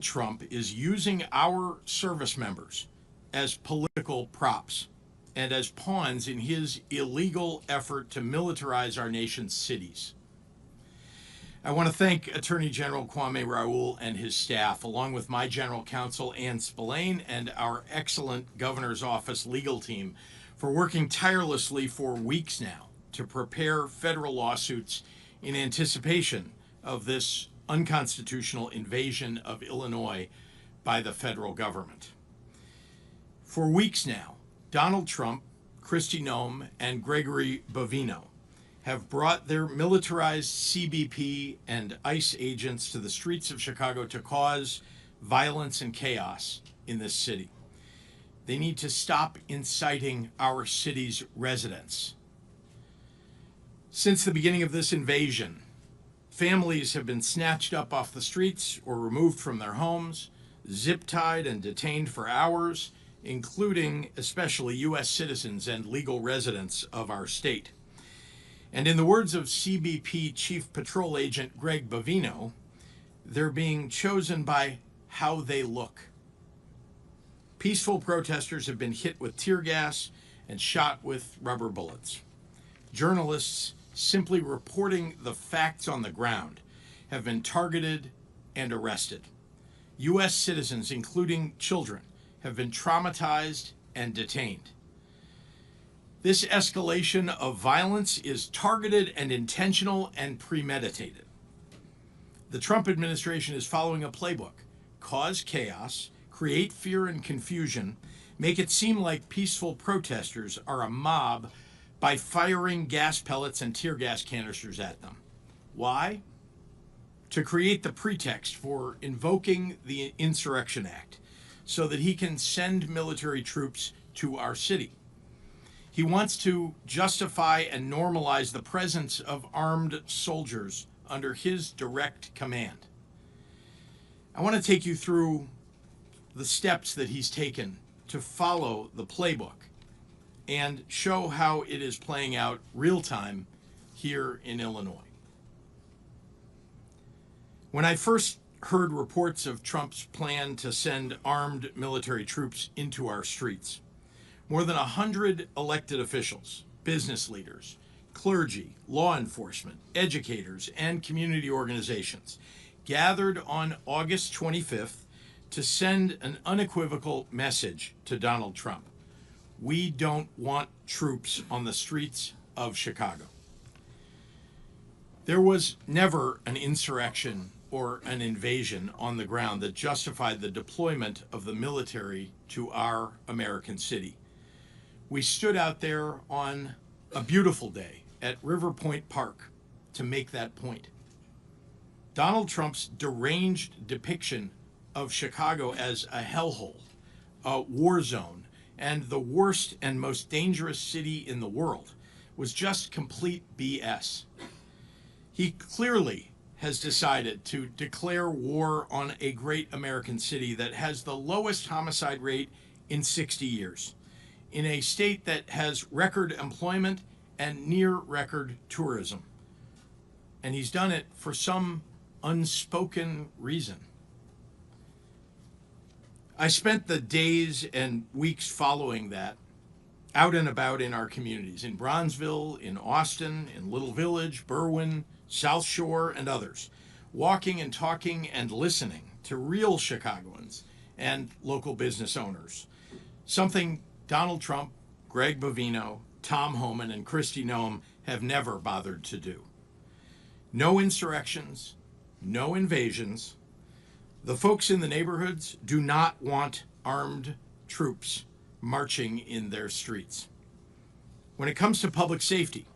Trump is using our service members as political props and as pawns in his illegal effort to militarize our nation's cities. I want to thank Attorney General Kwame Raoul and his staff, along with my general counsel, Ann Spillane, and our excellent governor's office legal team for working tirelessly for weeks now to prepare federal lawsuits in anticipation of this unconstitutional invasion of Illinois by the federal government. For weeks now, Donald Trump, Kristi Noem, and Gregory Bovino have brought their militarized CBP and ICE agents to the streets of Chicago to cause violence and chaos in this city. They need to stop inciting our city's residents. Since the beginning of this invasion, families have been snatched up off the streets or removed from their homes, zip-tied and detained for hours, including especially U.S. citizens and legal residents of our state. And in the words of CBP Chief Patrol Agent Greg Bovino, they're being chosen by how they look. Peaceful protesters have been hit with tear gas and shot with rubber bullets. Journalists simply reporting the facts on the ground have been targeted and arrested. U.S. citizens, including children, have been traumatized and detained. This escalation of violence is targeted and intentional and premeditated. The Trump administration is following a playbook: cause chaos, create fear and confusion, make it seem like peaceful protesters are a mob by firing gas pellets and tear gas canisters at them. Why? To create the pretext for invoking the Insurrection Act so that he can send military troops to our city. He wants to justify and normalize the presence of armed soldiers under his direct command. I want to take you through the steps that he's taken to follow the playbook and show how it is playing out real time here in Illinois. When I first heard reports of Trump's plan to send armed military troops into our streets, more than 100 elected officials, business leaders, clergy, law enforcement, educators, and community organizations gathered on August 25th to send an unequivocal message to Donald Trump. We don't want troops on the streets of Chicago. There was never an insurrection or an invasion on the ground that justified the deployment of the military to our American city. We stood out there on a beautiful day at River Point Park to make that point. Donald Trump's deranged depiction of Chicago as a hellhole, a war zone, and the worst and most dangerous city in the world was just complete BS. He clearly has decided to declare war on a great American city that has the lowest homicide rate in 60 years, in a state that has record employment and near record tourism. And he's done it for some unspoken reason. I spent the days and weeks following that out and about in our communities, in Bronzeville, in Austin, in Little Village, Berwyn, South Shore, and others, walking and talking and listening to real Chicagoans and local business owners, something Donald Trump, Greg Bovino, Tom Homan, and Kristi Noem have never bothered to do. No insurrections, no invasions. The folks in the neighborhoods do not want armed troops marching in their streets. When it comes to public safety,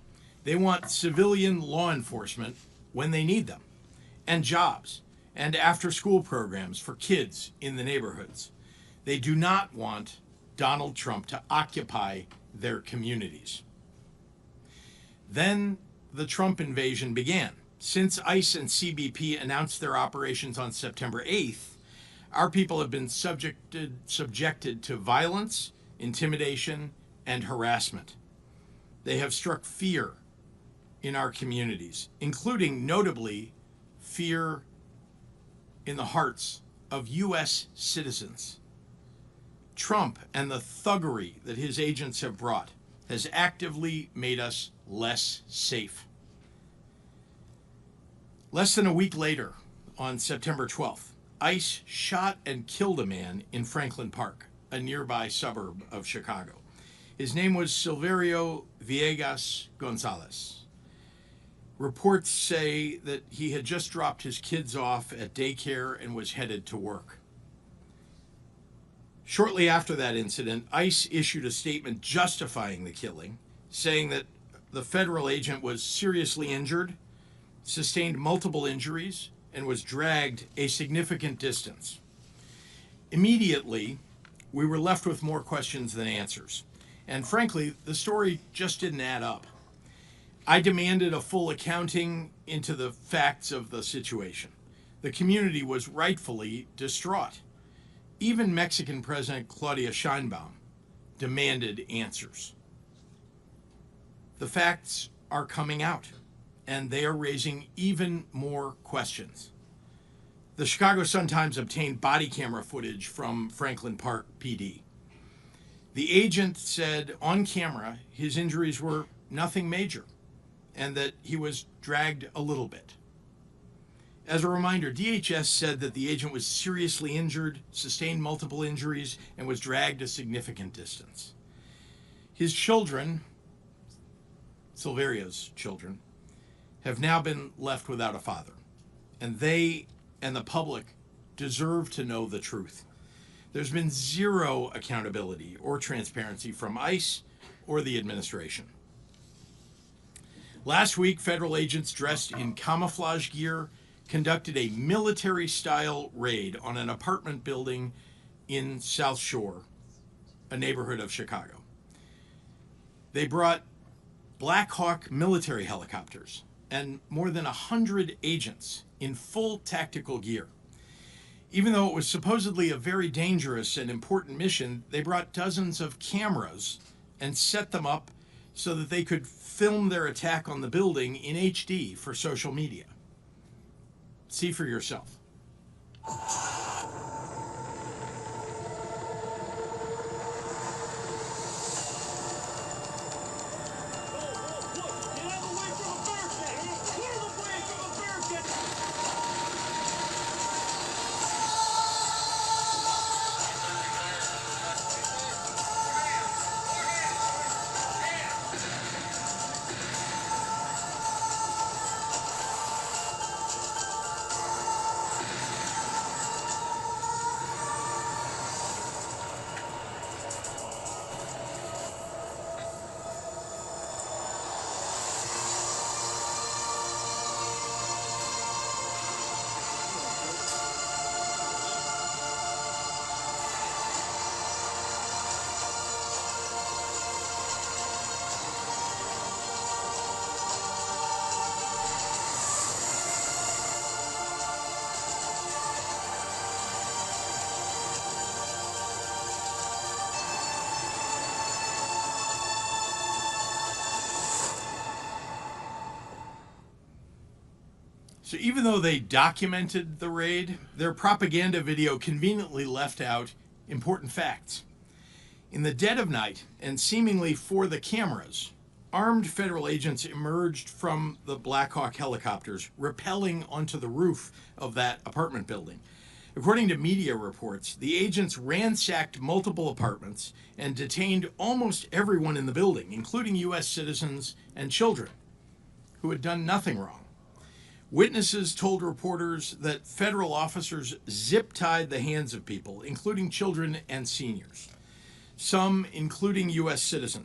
they want civilian law enforcement when they need them, and jobs, and after-school programs for kids in the neighborhoods. They do not want Donald Trump to occupy their communities. Then the Trump invasion began. Since ICE and CBP announced their operations on September 8th, our people have been subjected to violence, intimidation, and harassment. They have struck fear in our communities, including notably fear in the hearts of U.S. citizens. Trump and the thuggery that his agents have brought has actively made us less safe. Less than a week later, on September 12th, ICE shot and killed a man in Franklin Park, a nearby suburb of Chicago. His name was Silverio Villegas Gonzalez. Reports say that he had just dropped his kids off at daycare and was headed to work. Shortly after that incident, ICE issued a statement justifying the killing, saying that the federal agent was seriously injured, sustained multiple injuries, and was dragged a significant distance. Immediately, we were left with more questions than answers. And frankly, the story just didn't add up. I demanded a full accounting into the facts of the situation. The community was rightfully distraught. Even Mexican President Claudia Sheinbaum demanded answers. The facts are coming out, and they are raising even more questions. The Chicago Sun-Times obtained body camera footage from Franklin Park PD. The agent said on camera his injuries were nothing major and that he was dragged a little bit. As a reminder, DHS said that the agent was seriously injured, sustained multiple injuries, and was dragged a significant distance. His children, Silverio's children, have now been left without a father, and they and the public deserve to know the truth. There's been zero accountability or transparency from ICE or the administration. Last week, federal agents dressed in camouflage gear conducted a military-style raid on an apartment building in South Shore, a neighborhood of Chicago. They brought Black Hawk military helicopters and more than 100 agents in full tactical gear. Even though it was supposedly a very dangerous and important mission, they brought dozens of cameras and set them up so that they could film their attack on the building in HD for social media. See for yourself. So even though they documented the raid, their propaganda video conveniently left out important facts. In the dead of night, and seemingly for the cameras, armed federal agents emerged from the Black Hawk helicopters, rappelling onto the roof of that apartment building. According to media reports, the agents ransacked multiple apartments and detained almost everyone in the building, including U.S. citizens and children who had done nothing wrong. Witnesses told reporters that federal officers zip-tied the hands of people, including children and seniors. Some, including U.S. citizens,